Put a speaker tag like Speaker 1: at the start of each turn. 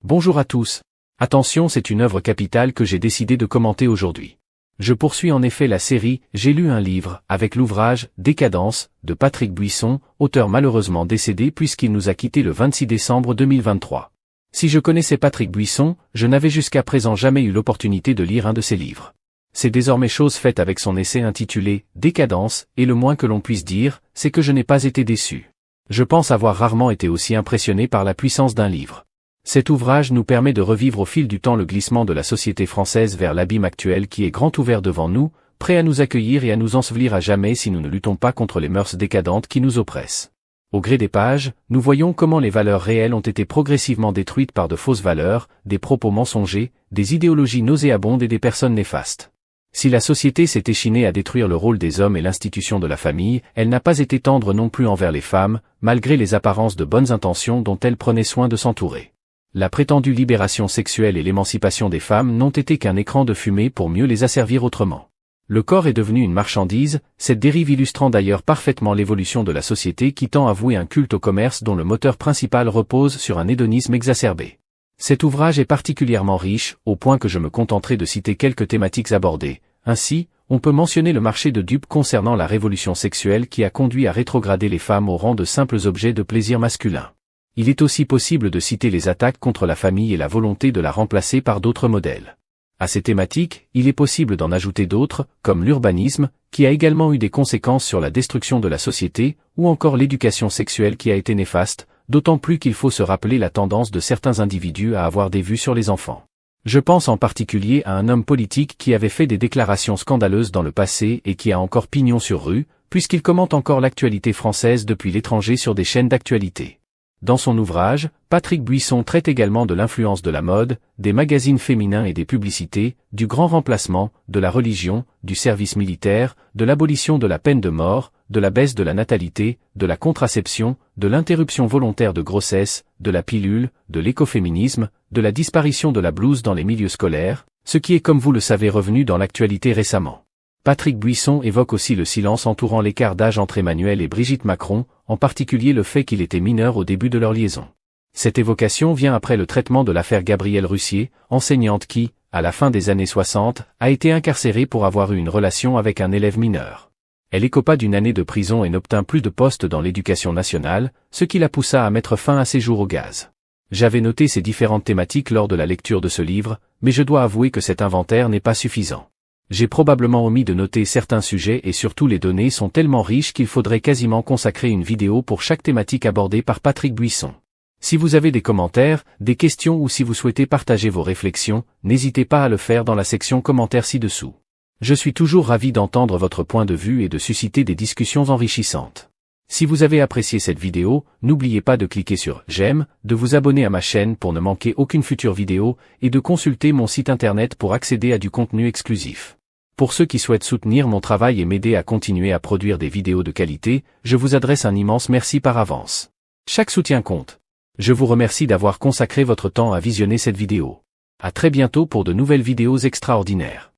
Speaker 1: Bonjour à tous. Attention, c'est une œuvre capitale que j'ai décidé de commenter aujourd'hui. Je poursuis en effet la série « J'ai lu un livre » avec l'ouvrage « Décadence » de Patrick Buisson, auteur malheureusement décédé puisqu'il nous a quittés le 26 décembre 2023. Si je connaissais Patrick Buisson, je n'avais jusqu'à présent jamais eu l'opportunité de lire un de ses livres. C'est désormais chose faite avec son essai intitulé « Décadence » et le moins que l'on puisse dire, c'est que je n'ai pas été déçu. Je pense avoir rarement été aussi impressionné par la puissance d'un livre. Cet ouvrage nous permet de revivre au fil du temps le glissement de la société française vers l'abîme actuel qui est grand ouvert devant nous, prêt à nous accueillir et à nous ensevelir à jamais si nous ne luttons pas contre les mœurs décadentes qui nous oppressent. Au gré des pages, nous voyons comment les valeurs réelles ont été progressivement détruites par de fausses valeurs, des propos mensongers, des idéologies nauséabondes et des personnes néfastes. Si la société s'est échinée à détruire le rôle des hommes et l'institution de la famille, elle n'a pas été tendre non plus envers les femmes, malgré les apparences de bonnes intentions dont elle prenait soin de s'entourer. La prétendue libération sexuelle et l'émancipation des femmes n'ont été qu'un écran de fumée pour mieux les asservir autrement. Le corps est devenu une marchandise, cette dérive illustrant d'ailleurs parfaitement l'évolution de la société qui tend à vouer un culte au commerce dont le moteur principal repose sur un hédonisme exacerbé. Cet ouvrage est particulièrement riche, au point que je me contenterai de citer quelques thématiques abordées. Ainsi, on peut mentionner le marché de dupes concernant la révolution sexuelle qui a conduit à rétrograder les femmes au rang de simples objets de plaisir masculin. Il est aussi possible de citer les attaques contre la famille et la volonté de la remplacer par d'autres modèles. À ces thématiques, il est possible d'en ajouter d'autres, comme l'urbanisme, qui a également eu des conséquences sur la destruction de la société, ou encore l'éducation sexuelle qui a été néfaste, d'autant plus qu'il faut se rappeler la tendance de certains individus à avoir des vues sur les enfants. Je pense en particulier à un homme politique qui avait fait des déclarations scandaleuses dans le passé et qui a encore pignon sur rue, puisqu'il commente encore l'actualité française depuis l'étranger sur des chaînes d'actualité. Dans son ouvrage, Patrick Buisson traite également de l'influence de la mode, des magazines féminins et des publicités, du grand remplacement, de la religion, du service militaire, de l'abolition de la peine de mort, de la baisse de la natalité, de la contraception, de l'interruption volontaire de grossesse, de la pilule, de l'écoféminisme, de la disparition de la blouse dans les milieux scolaires, ce qui est comme vous le savez revenu dans l'actualité récemment. Patrick Buisson évoque aussi le silence entourant l'écart d'âge entre Emmanuel et Brigitte Macron, en particulier le fait qu'il était mineur au début de leur liaison. Cette évocation vient après le traitement de l'affaire Gabrielle Russier, enseignante qui, à la fin des années 60, a été incarcérée pour avoir eu une relation avec un élève mineur. Elle écopa d'une année de prison et n'obtint plus de poste dans l'éducation nationale, ce qui la poussa à mettre fin à ses jours au gaz. J'avais noté ces différentes thématiques lors de la lecture de ce livre, mais je dois avouer que cet inventaire n'est pas suffisant. J'ai probablement omis de noter certains sujets et surtout les données sont tellement riches qu'il faudrait quasiment consacrer une vidéo pour chaque thématique abordée par Patrick Buisson. Si vous avez des commentaires, des questions ou si vous souhaitez partager vos réflexions, n'hésitez pas à le faire dans la section commentaires ci-dessous. Je suis toujours ravi d'entendre votre point de vue et de susciter des discussions enrichissantes. Si vous avez apprécié cette vidéo, n'oubliez pas de cliquer sur « J'aime », de vous abonner à ma chaîne pour ne manquer aucune future vidéo et de consulter mon site internet pour accéder à du contenu exclusif. Pour ceux qui souhaitent soutenir mon travail et m'aider à continuer à produire des vidéos de qualité, je vous adresse un immense merci par avance. Chaque soutien compte. Je vous remercie d'avoir consacré votre temps à visionner cette vidéo. À très bientôt pour de nouvelles vidéos extraordinaires.